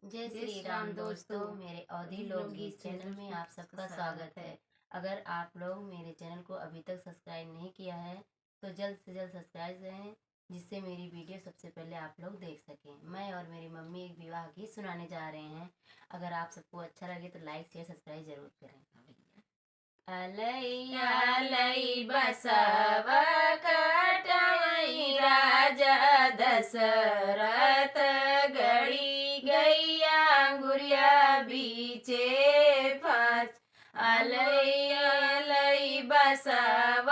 जय श्री राम दोस्तों, मेरे अवधि लोकगीत चैनल में आप सबका स्वागत है। अगर आप लोग मेरे चैनल को अभी तक सब्सक्राइब नहीं किया है तो जल्द से जल्द सब्सक्राइब करें, जिससे मेरी वीडियो सबसे पहले आप लोग देख सकें। मैं और मेरी मम्मी एक विवाह गीत सुनाने जा रहे हैं। अगर आप सबको अच्छा लगे तो लाइक शेयर सब्सक्राइब जरूर करें। अलैया अलई बसव कटवई राजा दशरथ गड़ी गैया गुरिया बीचे फाच। अलैया अलई बसव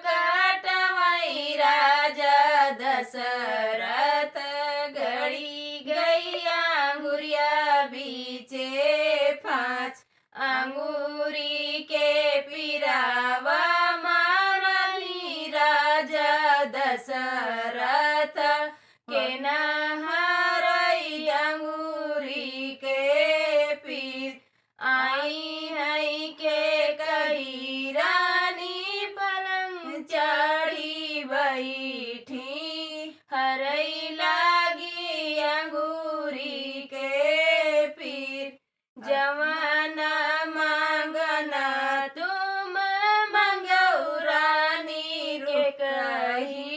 कटवई राजा दशरथ गड़ी गैया गुरिया बीचे फाच। अंगूरी के पिरावा मारली राजा दशरथ के नहरई अंगूरी के पीर। आई हई के कही रानी पलंग चढ़ी बैठी, हरई लागी अंगूरी के पीर। जवाना मांगना तुम मंगऊ रानी के कही,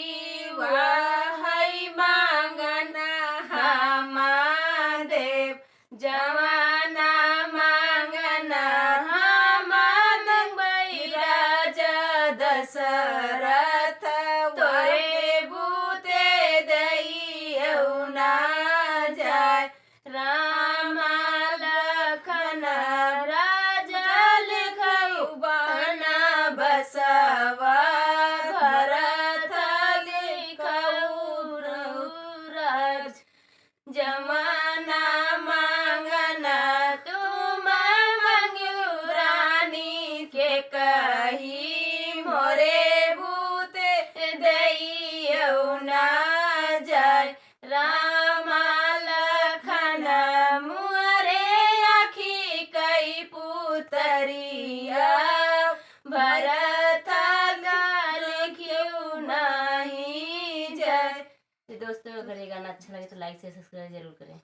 वाहई मांगना हमादेव। जवाना मांगना हम मंगई राजा दशरथ, तोरे बूते दईऊ ना जाय। राम लखन राजा लिखऊ बना बसवा, भरत लिखऊ राज। जमाना मांगना तुम मंगू रानी के कही, मोरे भूते दईऊ ना जाय। राम लखन मुअरे आखी कई पुतरिया, भरत लिखऊ नहीं जाय। दोस्तों, अगर ये गाना अच्छा लगे तो लाइक से सब्सक्राइब जरूर करें।